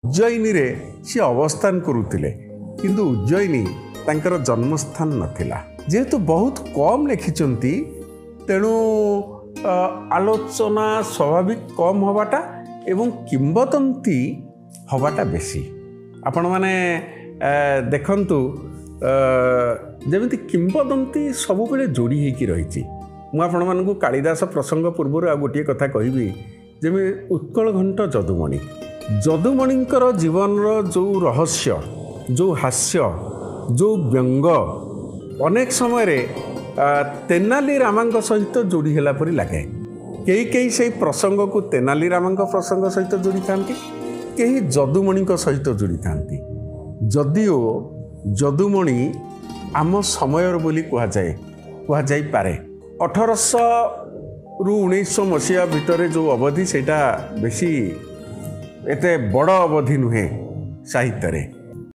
उज्जयिनी सी अवस्थान करुले किंतु उज्जयिनी तांकर जन्मस्थान नथिला जेहेतु बहुत कम लिखिंट तेणु आलोचना स्वाभाविक कम हवाटा एवं किंवदंती हवाटा बेसी आपण माने देखंतु जमिति किंवदंती सबुबले जोड़ी होकी रही मुझे कालिदास प्रसंग पूर्व आ गोटे कथा कहबी जमी उत्कल घंट जदुमणि जदुमणिंकर जीवन जो रहस्य जो हास्य जो व्यंग अनेक समय तेनाली रामांक सहित जोड़ी है परी लगे कई कई से प्रसंग को तेनाली रामांक प्रसंग सहित जोड़ी था कई जदुमणि सहित जोड़ी था जदिओ जदुमणि आम समय बोली कहुई पारे 1800 रु 1900 मसीहा भितर जो अवधि सेटा बेसी एते बड़ अवधि नुहे साहित्य